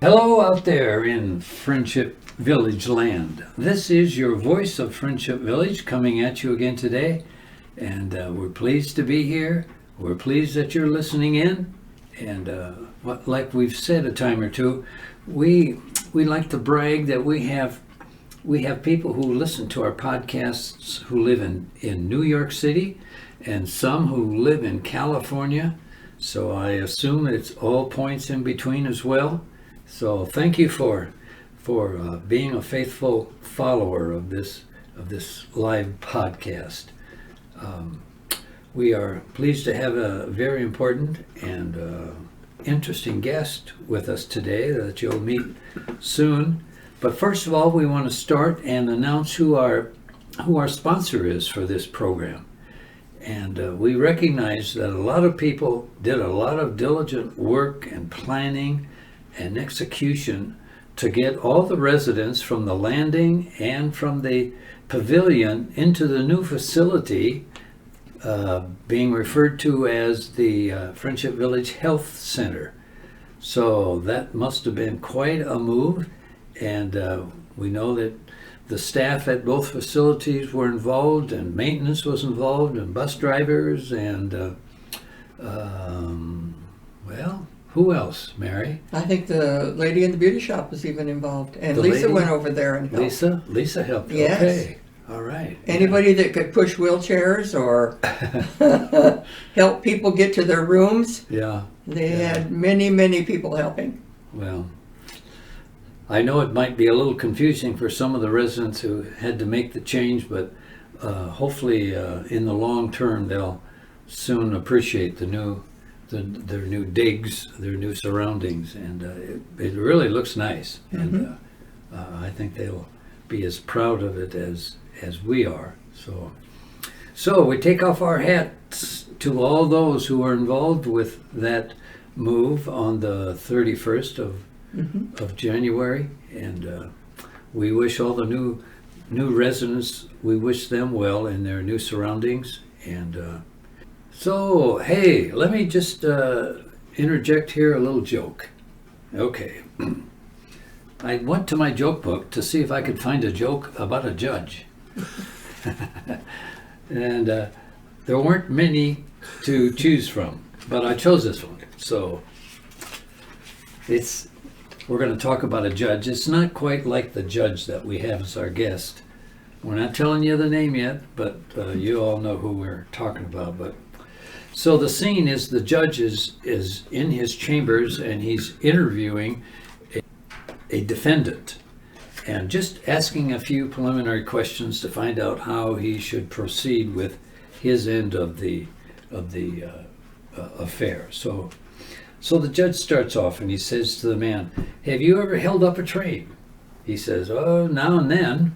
Hello out there in Friendship Village land. This is your voice of Friendship Village coming at you again today. And we're pleased to be here. We're pleased that you're listening in. And like we've said a time or two, we like to brag that we have people who listen to our podcasts who live in New York City and some who live in California. So I assume it's all points in between as well. So thank you for being a faithful follower of this live podcast. We are pleased to have a very important and interesting guest with us today that you'll meet soon. But first of all, we want to start and announce who our sponsor is for this program. And we recognize that a lot of people did a lot of diligent work and planning and execution to get all the residents from the landing and from the pavilion into the new facility being referred to as the Friendship Village Health Center. So that must have been quite a move, and we know that the staff at both facilities were involved, and maintenance was involved, and bus drivers, and well, who else, Mary? I think the lady in the beauty shop was even involved. And Lisa went over there and helped. Lisa helped. Yes. Okay. All right. Anybody that could push wheelchairs or help people get to their rooms. Yeah. They had many people helping. Well, I know it might be a little confusing for some of the residents who had to make the change, but hopefully in the long term they'll soon appreciate their new digs, their new surroundings, and it really looks nice. Mm-hmm. And I think they'll be as proud of it as we are. So we take off our hats to all those who are involved with that move on the 31st of January, and we wish all the new residents, we wish them well in their new surroundings. And so, hey, let me just interject here a little joke. Okay. I went to my joke book to see if I could find a joke about a judge. And there weren't many to choose from, but I chose this one. So we're going to talk about a judge. It's not quite like the judge that we have as our guest. We're not telling you the name yet, but you all know who we're talking about. But so the scene is the judge is in his chambers and he's interviewing a defendant and just asking a few preliminary questions to find out how he should proceed with his end of the affair. So the judge starts off and he says to the man, "Have you ever held up a train?" He says, "Oh, now and then."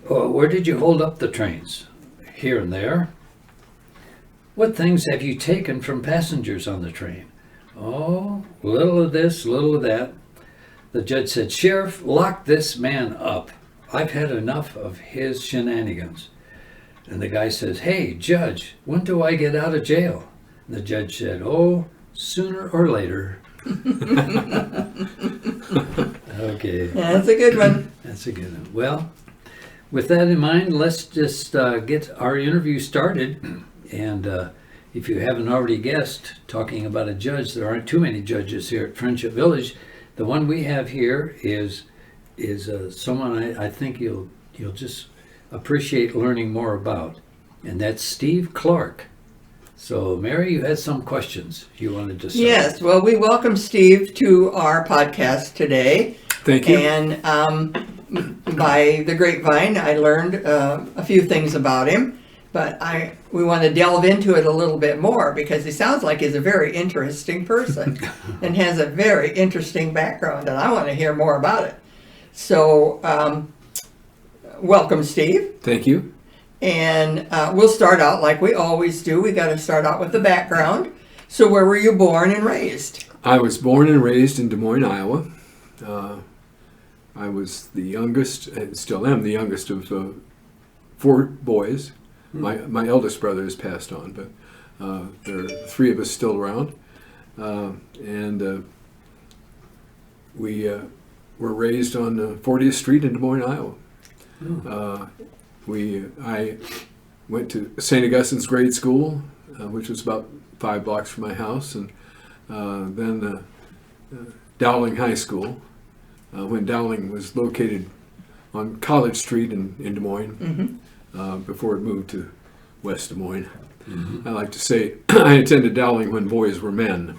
"Oh, where did you hold up the trains?" "Here and there." "What things have you taken from passengers on the train?" "Oh, little of this, little of that." The judge said, "Sheriff, lock this man up. I've had enough of his shenanigans." And the guy says, "Hey, Judge, when do I get out of jail?" And the judge said, "Oh, sooner or later." Okay. That's a good one. That's a good one. Well, with that in mind, let's just get our interview started. And if you haven't already guessed, talking about a judge, there aren't too many judges here at Friendship Village. The one we have here is someone I think you'll just appreciate learning more about, and that's Steve Clarke. So, Mary, you had some questions you wanted to say. Yes, well, we welcome Steve to our podcast today. Thank you. And by the grapevine, I learned a few things about him, but we want to delve into it a little bit more because he sounds like he's a very interesting person and has a very interesting background, and I want to hear more about it. So, welcome, Steve. Thank you. And we'll start out like we always do. We got to start out with the background. So where were you born and raised? I was born and raised in Des Moines, Iowa. I was the youngest, and still am the youngest of 4 boys. My eldest brother has passed on, but there are 3 of us still around. And we were raised on 40th Street in Des Moines, Iowa. I went to St. Augustine's grade school, which was about 5 blocks from my house, and then Dowling High School, when Dowling was located on College Street in Des Moines, before it moved to West Des Moines. I like to say I attended Dowling when boys were men.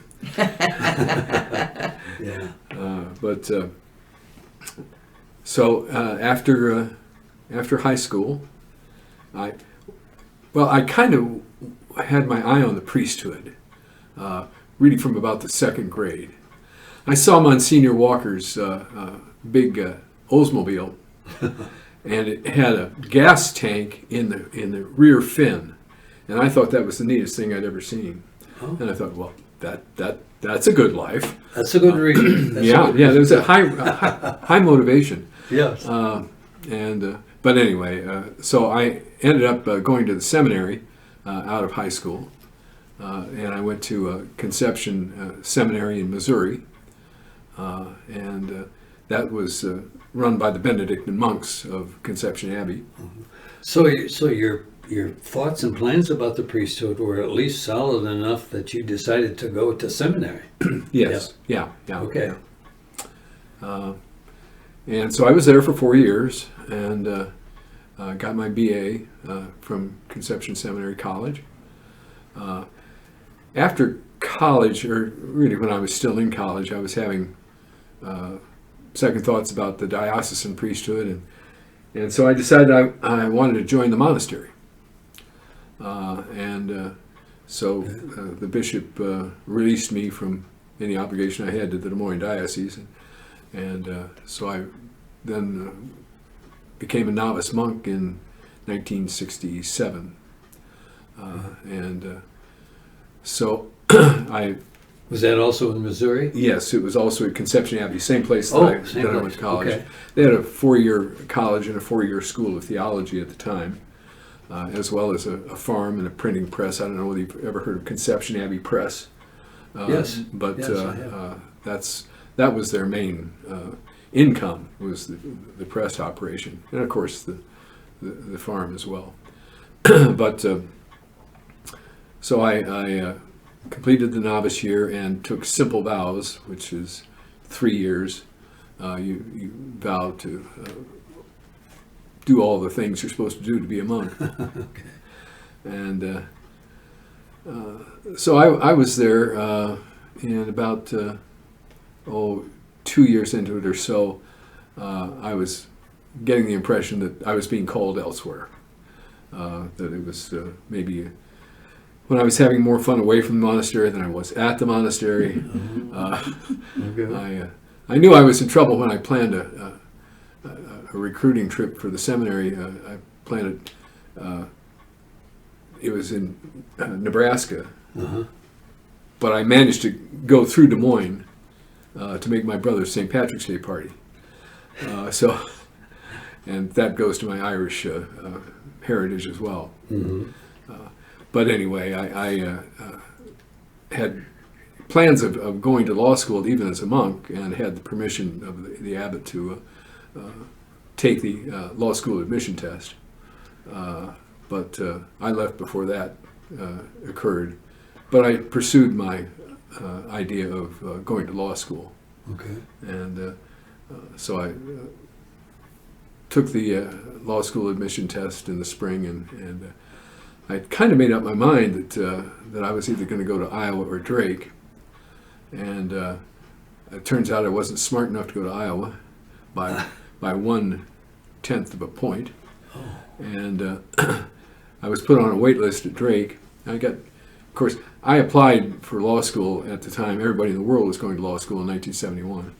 Yeah. So after high school, I kind of had my eye on the priesthood, really from about the 2nd grade. I saw Monsignor Walker's big Oldsmobile, and it had a gas tank in the rear fin, and I thought that was the neatest thing I'd ever seen. And I thought, well, that's a good life. That's a good reason. There's a high motivation. Yes. But anyway, so I ended up going to the seminary out of high school, and I went to Conception Seminary in Missouri, and that was run by the Benedictine monks of Conception Abbey. So your thoughts and plans about the priesthood were at least solid enough that you decided to go to seminary. Yes. Yeah. Okay. And so I was there for 4 years, and got my BA from Conception Seminary College. After college, or really when I was still in college, I was having second thoughts about the diocesan priesthood, and so I decided I wanted to join the monastery. So the bishop released me from any obligation I had to the Des Moines Diocese, and so I then became a novice monk in 1967. So I... Was that also in Missouri? Yes, it was also at Conception Abbey, same place that I went to college. Okay. They had a 4-year college and a 4-year school of theology at the time, as well as a farm and a printing press. I don't know whether you've ever heard of Conception Abbey Press. Yes. But Yes, I have. that was their main income, was the press operation, and of course the farm as well. But so I completed the novice year and took simple vows, which is 3 years. You vow to do all the things you're supposed to do to be a monk. Okay. And so I was there, and about 2 years into it or so, I was getting the impression that I was being called elsewhere. That it was maybe when I was having more fun away from the monastery than I was at the monastery. Okay. I knew I was in trouble when I planned a recruiting trip for the seminary. I planned it. It was in Nebraska, but I managed to go through Des Moines to make my brother's St. Patrick's Day party. And that goes to my Irish heritage as well. But anyway, I had plans of going to law school even as a monk, and had the permission of the abbot to take the law school admission test. But I left before that occurred. But I pursued my idea of going to law school. Okay. And so I took the law school admission test in the spring, and I kind of made up my mind that I was either going to go to Iowa or Drake. And it turns out I wasn't smart enough to go to Iowa by 1/10 of a point. And I was put on a wait list at Drake. Of course, I applied for law school at the time. Everybody in the world was going to law school in 1971.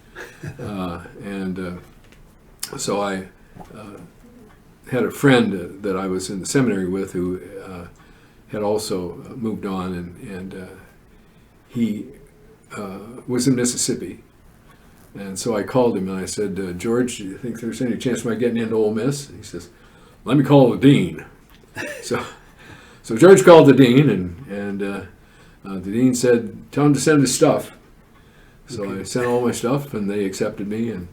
So I had a friend that I was in the seminary with who had also moved on, and he was in Mississippi. And so I called him and I said, George, do you think there's any chance of my getting into Ole Miss? And he says, let me call the dean. So George called the dean, and the dean said, tell him to send his stuff. So Okay. I sent all my stuff, and they accepted me, and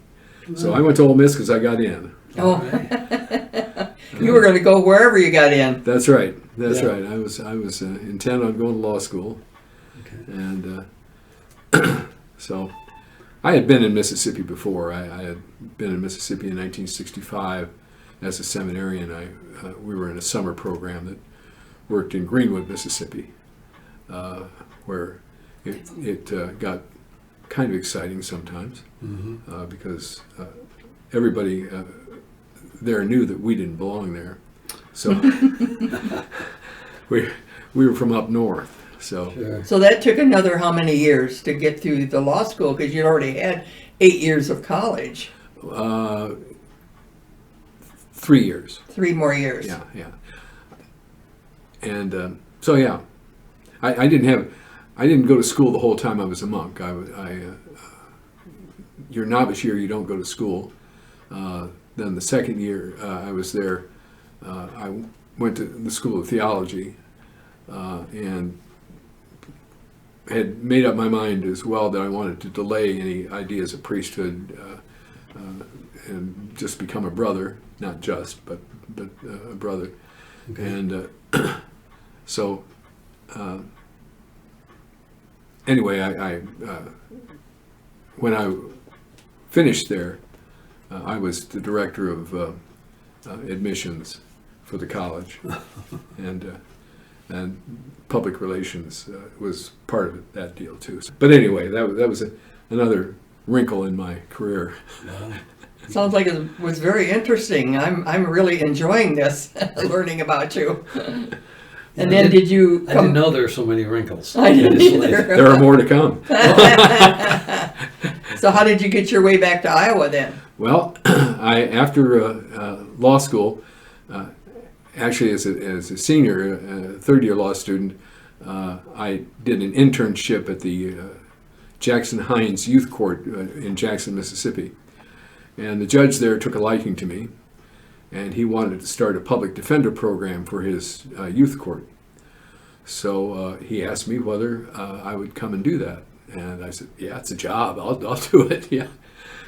so I went to Ole Miss because I got in. Oh, Right. you were going to go wherever you got in. That's right. That's Yeah. right. I was intent on going to law school, Okay. and so I had been in Mississippi before. I had been in Mississippi in 1965 as a seminarian. We were in a summer program that worked in Greenwood, Mississippi, where it got kind of exciting sometimes Mm-hmm. because everybody there knew that we didn't belong there. So we were from up north. So Sure. So that took another how many years to get through the law school? Because you'd already had 8 years of college. 3 years. 3 more years. Yeah. And so yeah, I didn't go to school the whole time I was a monk. Your novice year, you don't go to school. Then the second year I was there, I went to the School of Theology and had made up my mind as well that I wanted to delay any ideas of priesthood and just become a brother, not just, but a brother. Okay. And so anyway, I when I finished there, I was the director of admissions for the college, and public relations was part of that deal too. But anyway, that was another wrinkle in my career. Wow. Sounds like it was very interesting. I'm really enjoying this, learning about you. And then did you I come? didn't know there were so many wrinkles. I didn't in his life. either. There are more to come. So how did you get your way back to Iowa then? Well, after law school, actually as a senior, third-year law student, I did an internship at the Jackson Hines Youth Court in Jackson, Mississippi. And the judge there took a liking to me, and he wanted to start a public defender program for his youth court. So he asked me whether I would come and do that. And I said, yeah, it's a job. I'll do it, yeah.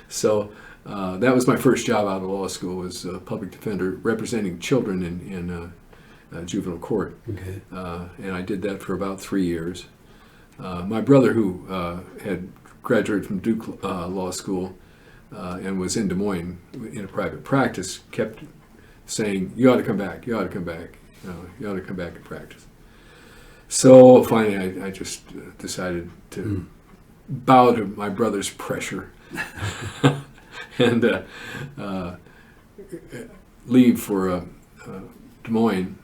So that was my first job out of law school, was public defender representing children in juvenile court. Okay. And I did that for about 3 years. My brother, who had graduated from Duke Law School and was in Des Moines in a private practice, kept saying, you ought to come back, you ought to come back, you ought to come back and practice. So finally I just decided to bow to my brother's pressure and leave for Des Moines.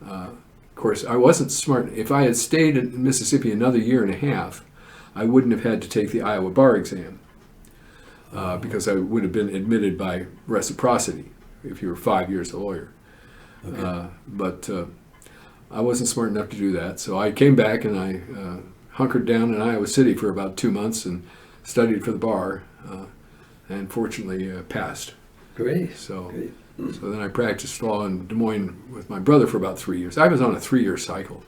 Of course, I wasn't smart. If I had stayed in Mississippi another year and a half, I wouldn't have had to take the Iowa bar exam because I would have been admitted by reciprocity if you were 5 years a lawyer. Okay. But I wasn't smart enough to do that, so I came back and I hunkered down in Iowa City for about 2 months and studied for the bar, and fortunately passed. Great. So Great. then I practiced law in Des Moines with my brother for about 3 years. I was on a 3-year cycle.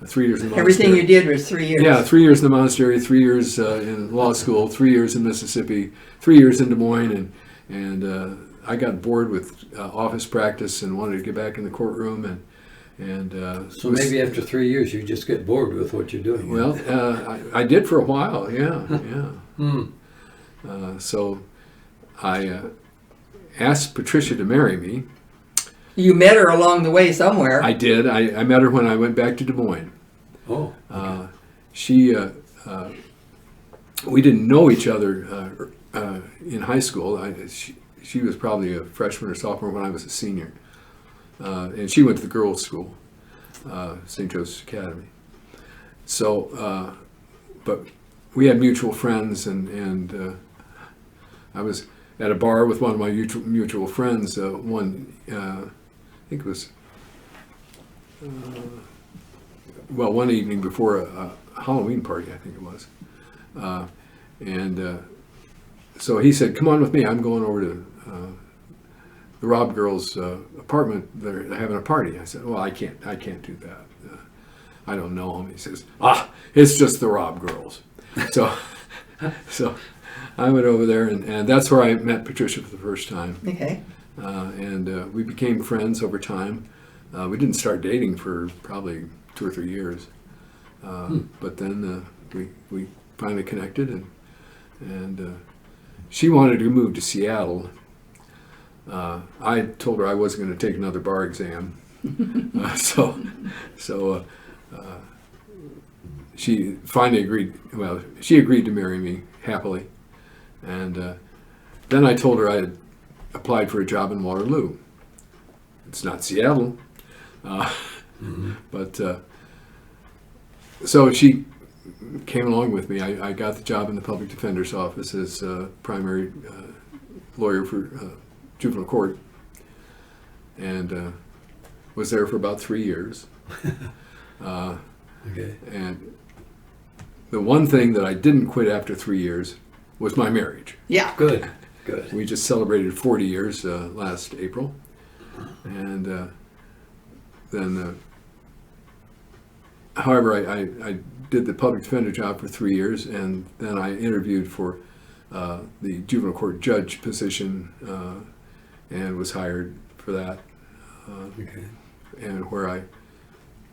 3 years in the Everything monastery. you did was 3 years. Yeah, 3 years in the monastery, 3 years in law school, 3 years in Mississippi, 3 years in Des Moines, and I got bored with office practice and wanted to get back in the courtroom, and So maybe after 3 years you just get bored with what you're doing. well, I did for a while, yeah. So I asked Patricia to marry me. You met her along the way somewhere. I did. I met her when I went back to Des Moines. Oh. She, we didn't know each other in high school. She was probably a freshman or sophomore when I was a senior. And she went to the girls' school, St. Joseph's Academy. So, but we had mutual friends, and I was at a bar with one of my mutual friends I think it was, one evening before a Halloween party, I think it was. So he said, come on with me, I'm going over to the Robb girls' apartment. They're having a party. I said, well, I can't do that. I don't know them. He says, it's just the Robb girls. So, so I went over there, and that's where I met Patricia for the first time. Okay. And we became friends over time. We didn't start dating for probably 2 or 3 years, but then we finally connected, and she wanted to move to Seattle. I told her I wasn't going to take another bar exam, so she finally agreed. Well, she agreed to marry me happily, and then I told her I had applied for a job in Waterloo. It's not Seattle, but so she came along with me. I got the job in the public defender's office as primary lawyer for juvenile court, and was there for about 3 years. Okay. And the one thing that I didn't quit after 3 years was my marriage. Yeah. Good. Good. We just celebrated 40 years last April, and then, however, I did the public defender job for 3 years, and then I interviewed for the juvenile court judge position, and was hired for that, Okay. and where I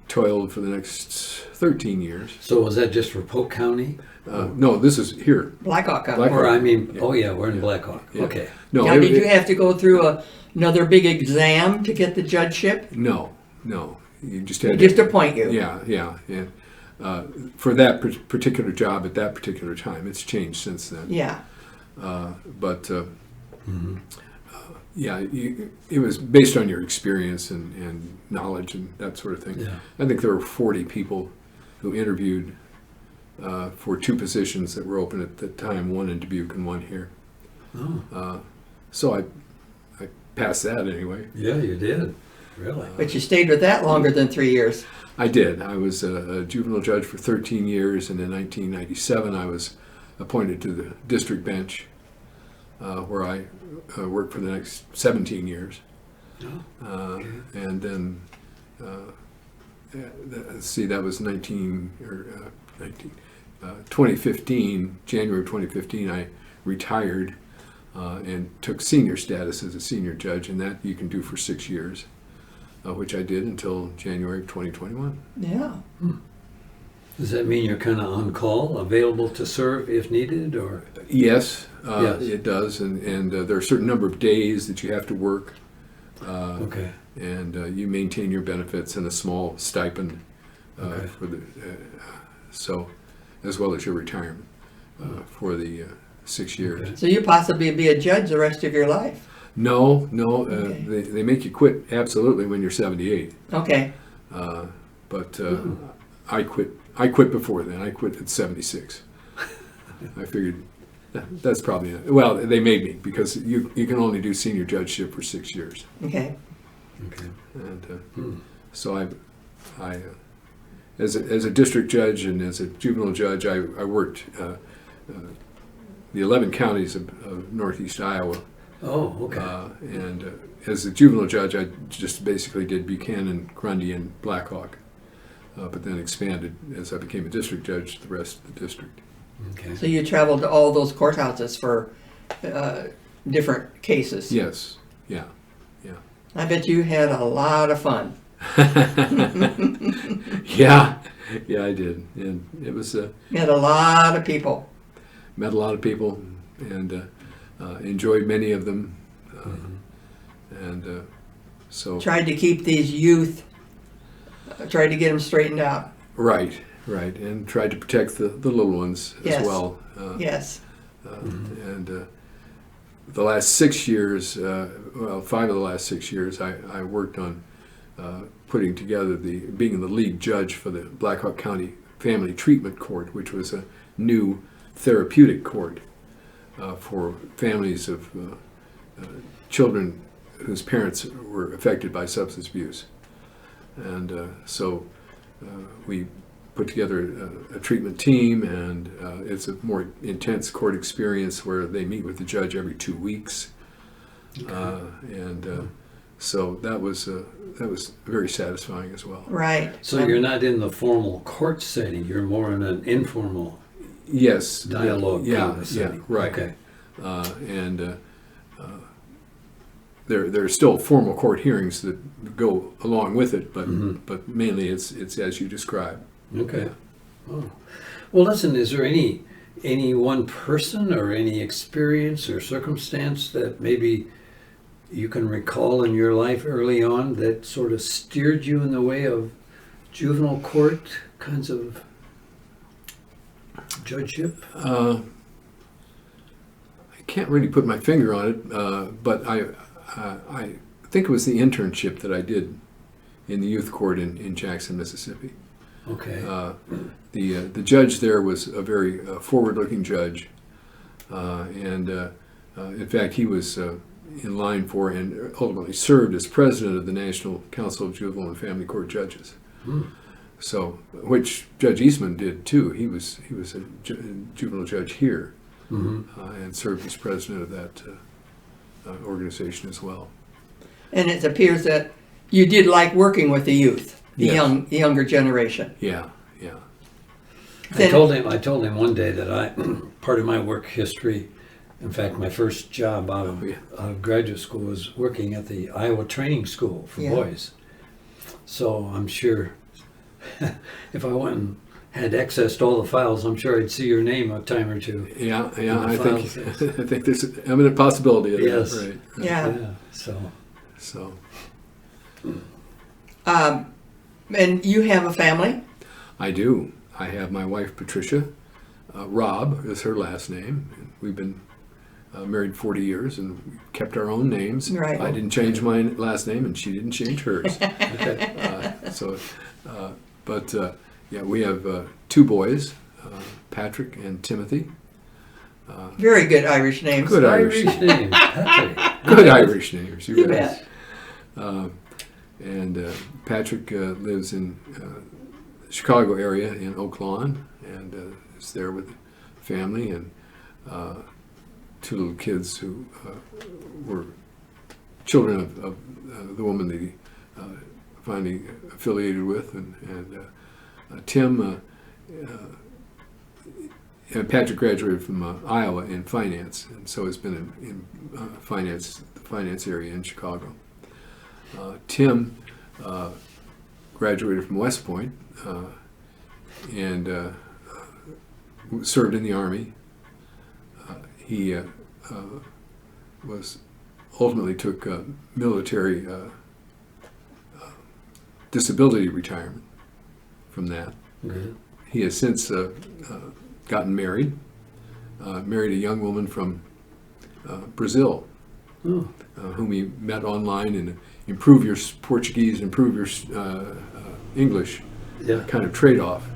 toiled for the next 13 years. So was that just for Polk County? No, this is here. Blackhawk County. Blackhawk. Or I mean, Yeah. oh yeah, we're in Blackhawk. Yeah. Okay. No, Now, did you have to go through another big exam to get the judgeship? No. You just They had just appoint you. Yeah. And for that particular job at that particular time, it's changed since then. Yeah. But yeah, it was based on your experience and knowledge and that sort of thing. Yeah. I think there were 40 people who interviewed for 2 positions that were open at the time, one in Dubuque and one here. Oh. So I passed that anyway. Yeah, you did. Really? But you stayed with that longer than 3 years. I did. I was a juvenile judge for 13 years, and in 1997 I was appointed to the district bench, where I worked for the next 17 years. Oh, okay. And then, let's see, that was 2015, January of 2015, I retired and took senior status as a senior judge, and that you can do for 6 years. Which I did until January of 2021. Yeah. Does that mean you're kind of on call, available to serve if needed, or? Yes, Yes. it does, and there are a certain number of days that you have to work, Okay. and you maintain your benefits and a small stipend Okay. for the so, as well as your retirement for the 6 years. Okay. So you possibly be a judge the rest of your life. No, Okay. they make you quit absolutely when you're 78. Okay. But I quit before then. I quit at 76. I figured that's probably well. They made me because you can only do senior judgeship for 6 years, Okay. Okay. and so I as a district judge and as a juvenile judge, I worked the 11 counties of northeast Iowa. Oh, okay. And as a juvenile judge, I just basically did Buchanan, Grundy, and Blackhawk, but then expanded as I became a district judge to the rest of the district. Okay. So you traveled to all those courthouses for different cases. Yes, yeah. I bet you had a lot of fun. Yeah, I did, and it was You had a lot of people. met a lot of people and enjoyed many of them, and so Tried to keep these youth, tried to get them straightened out. right, and tried to protect the little ones Yes. as well. Yes. And the last 6 years, 5 of the last 6 years, I worked on putting together being the lead judge for the Blackhawk County Family Treatment Court, which was a new therapeutic court for families of children whose parents were affected by substance abuse. And so we put together a treatment team, and it's a more intense court experience where they meet with the judge every 2 weeks. So that was very satisfying as well. Right. So you're not in the formal court setting, you're more in an informal Yes. dialogue Yeah. kind of Yeah. setting. Right. Okay. There are still formal court hearings that go along with it, but Mhm. but mainly it's as you described. Okay. Oh. Well, listen, is there any one person or any experience or circumstance that maybe you can recall in your life early on that sort of steered you in the way of juvenile court kinds of judgeship? I can't really put my finger on it, but I think it was the internship that I did in the youth court in Jackson, Mississippi. Okay. The judge there was a very forward-looking judge, and in fact he was in line for and ultimately served as president of the National Council of Juvenile and Family Court Judges. Hmm. So, which Judge Eastman did too. He was a juvenile judge here, Mhm. and served as president of that organization as well. And it appears that you did like working with the youth, the Yes. younger generation. Yeah, yeah. I told him one day that part of my work history, in fact, my first job out of graduate school was working at the Iowa Training School for Yeah. boys. So I'm sure if I went and had access to all the files, I'm sure I'd see your name a time or two. Yeah. In the I think files. I think there's an eminent possibility of Yes. that. Right. Yeah. So And you have a family? I do. I have my wife Patricia. Rob is her last name. We've been married 40 years and we kept our own names. Right. I didn't change my last name and she didn't change hers. okay. Yeah, we have two boys, Patrick and Timothy. Very good Irish names. Good Irish. name, Patrick. Good Irish names. You bet. bet. Patrick lives in the Chicago area in Oak Lawn and is there with family and two little kids who were children of the woman that he finally affiliated with. And Tim, Patrick graduated from Iowa in finance and so has been in the finance area in Chicago. Tim graduated from West Point and served in the Army. He ultimately took military disability retirement from that. Good. He has since gotten married a young woman from Brazil, Oh, whom he met online and improve your Portuguese, improve your English yeah. kind of trade-off.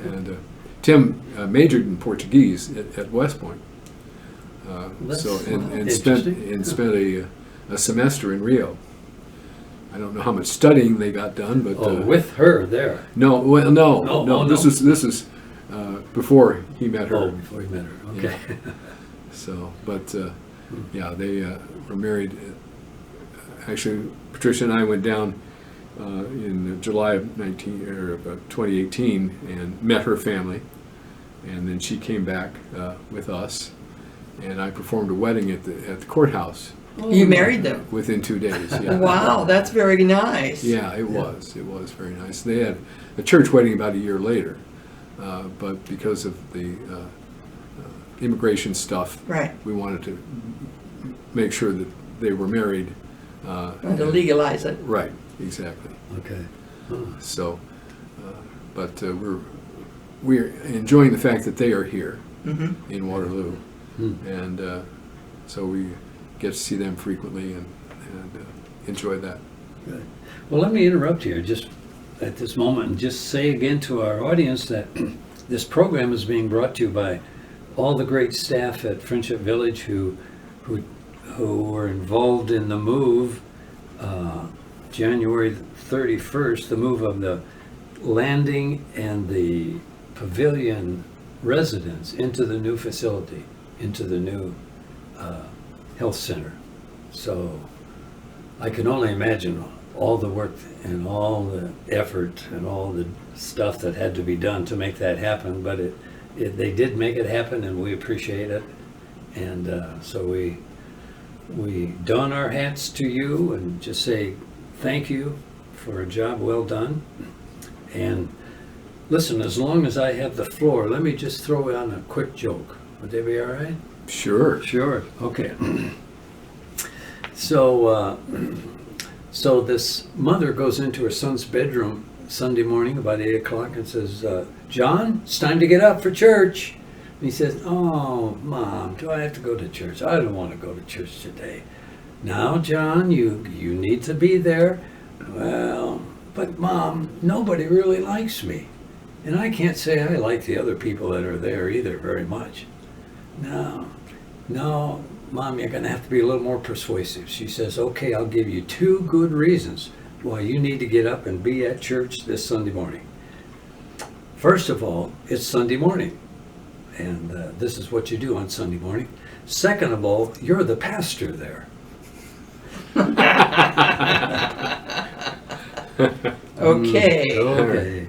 And Tim majored in Portuguese at West Point. That's And interesting. spent a semester in Rio. I don't know how much studying they got done, but With her there. no. This is before he met her. Oh, before you met her. Okay. So, but yeah, they were married. Actually, Patricia and I went down in July of 2018 and met her family, and then she came back with us, and I performed a wedding at the courthouse You married them? within 2 days. Yeah. Wow, that's very nice. Yeah, it was. It was very nice. They had a church wedding about a year later, but because of the immigration stuff, Right. we wanted to make sure that they were married. And to legalize it. Right, exactly. Okay. Oh, So, but we're enjoying the fact that they are here Hmm. in Waterloo, hmm. and so we get to see them frequently and enjoy that. Good. Well, let me interrupt here just at this moment and just say again to our audience that this program is being brought to you by all the great staff at Friendship Village who were involved in the move January 31st, the move of the landing and the pavilion residence into the new facility, into the new health center. So I can only imagine all the work and all the effort and all the stuff that had to be done to make that happen, but they did make it happen, and we appreciate it. And so we don our hats to you and just say thank you for a job well done. And listen, as long as I have the floor, let me just throw on a quick joke. Would that be all right? Sure. Sure. Okay. So this mother goes into her son's bedroom Sunday morning about 8 o'clock and says, John, it's time to get up for church. And he says, oh, Mom, do I have to go to church? I don't want to go to church today. Now, John, you need to be there. Well, but Mom, nobody really likes me. And I can't say I like the other people that are there either very much. No, Mom, you're going to have to be a little more persuasive. She says, okay, I'll give you 2 good reasons why you need to get up and be at church this Sunday morning. First of all, it's Sunday morning, and this is what you do on Sunday morning. Second of all, you're the pastor there. Okay. Okay.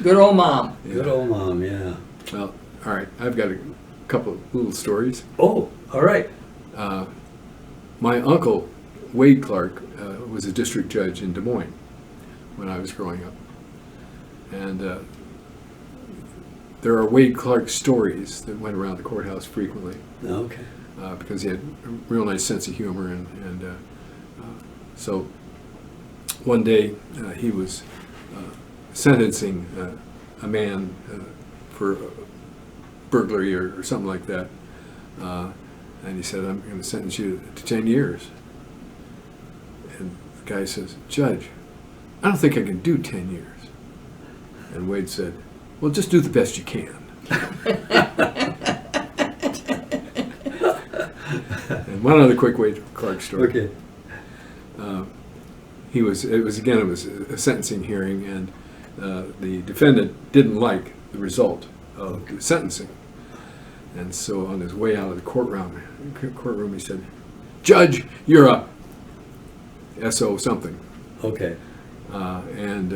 Good old Mom. Good old Mom, yeah. Well, all right. I've got a couple of little stories. Oh, all right. My uncle, Wade Clarke, was a district judge in Des Moines when I was growing up. And there are Wade Clarke stories that went around the courthouse frequently Okay. because he had a real nice sense of humor. And so one day he was sentencing a man for burglary or something like that. And he said, I'm going to sentence you to 10 years. And the guy says, Judge, I don't think I can do 10 years. And Wade said, well, just do the best you can. And one other quick Wade Clarke story. Okay. It was a sentencing hearing, and the defendant didn't like the result of the sentencing. And so on his way out of the courtroom, he said, Judge, you're up. S.O. something. Okay. And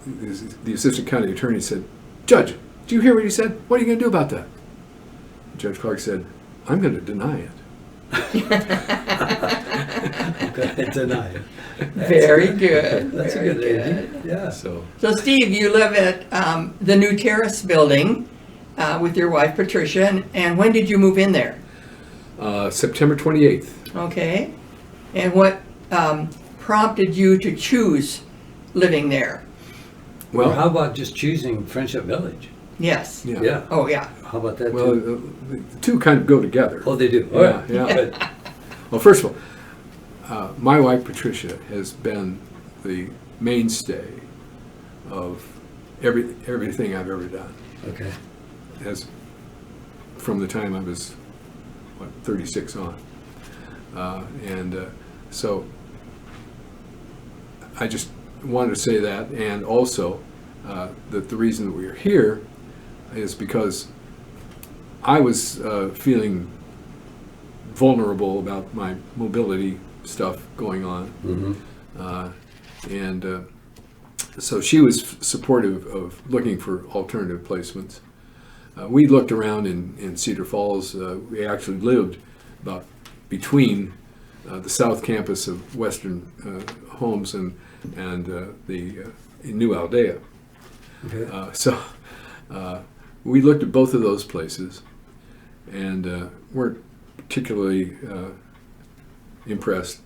the assistant county attorney said, Judge, did you hear what he said? What are you going to do about that? Judge Clarke said, I'm going to deny it. Okay, deny it. Very good. That's very a good idea. Yeah. So So, Steve, you live at the new Terrace building with your wife, Patricia, and when did you move in there? September 28th. Okay. And what prompted you to choose living there? Well, Well, how about just choosing Friendship Village? Yes. yeah. Yeah. Oh, yeah. How about that Well, too? the two kind of go together. Oh, they do. Yeah, All right. yeah. Good. Well, first of all, my wife Patricia has been the mainstay of everything I've ever done. Okay. From the time I was 36 on, so I just wanted to say that, and also that the reason that we are here is because I was feeling vulnerable about my mobility stuff going on. Mm-hmm. So she was supportive of looking for alternative placements. We looked around in Cedar Falls. We actually lived about between the south campus of Western Homes and the New Aldea. Okay. So we looked at both of those places and weren't particularly impressed.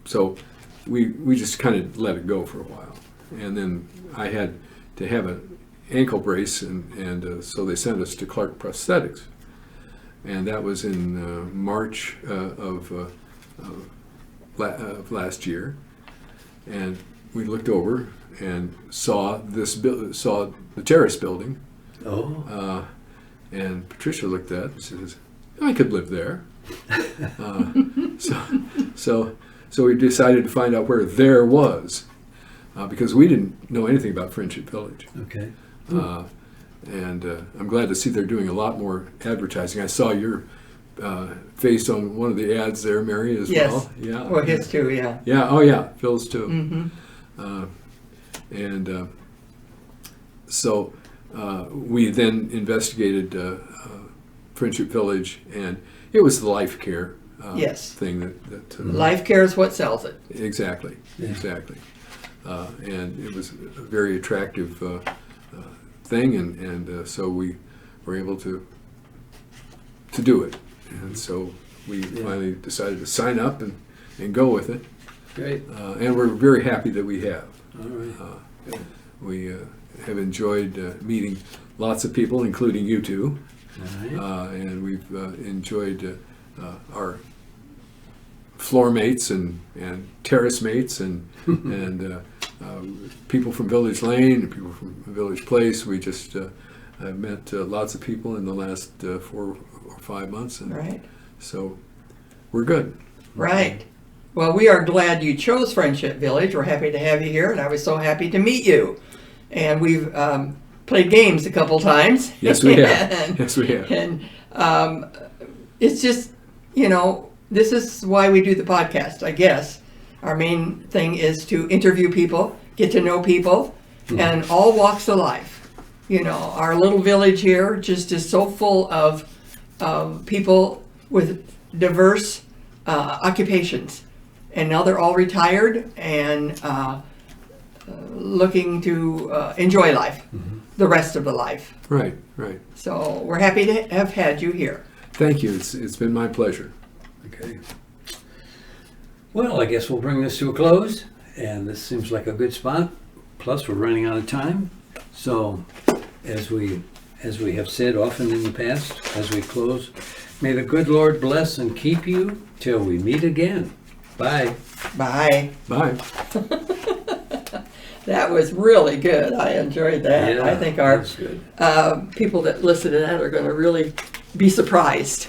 So we just kind of let it go for a while. And then I had to have an ankle brace, and so they sent us to Clarke Prosthetics. And that was in March of last year. And we looked over and saw saw the Terrace building. Oh. And Patricia looked at it and says, I could live there. So we decided to find out where there was, because we didn't know anything about Friendship Village. Okay. And I'm glad to see they're doing a lot more advertising. I saw your face on one of the ads there, Mary, as Yes. well. Yeah. Well, his too, yeah. Yeah. Oh, yeah. Phil's too. Mm-hmm. And so we then investigated Friendship Village, and it was the life care Yes. thing that Life care is what sells it. exactly, exactly. And it was a very attractive thing, and so we were able to do it. And so we finally decided to sign up and go with it. Great. And we're very happy that we have. All right. We have enjoyed meeting lots of people, including you two, All right. and we've enjoyed our floor mates and terrace mates and people from Village Lane and people from Village Place. We just I've met lots of people in the last 4 or 5 months, and Right. so we're good. Right. Well, we are glad you chose Friendship Village. We're happy to have you here, and I was so happy to meet you. And we've played games a couple times. Yes, we have. And- Yes, we have. And it's just, this is why we do the podcast, I guess. Our main thing is to interview people, get to know people, and all walks of life. Our little village here just is so full of people with diverse occupations. And now they're all retired and looking to enjoy life, the rest of the life. Right, right. So we're happy to have had you here. Thank you. It's been my pleasure. Okay. Well, I guess we'll bring this to a close, and this seems like a good spot. Plus, we're running out of time. So, as we have said often in the past, as we close, may the good Lord bless and keep you till we meet again. Bye. Bye. Bye. That was really good. I enjoyed that. Yeah, I think our that's good. people that listen to that are going to really be surprised.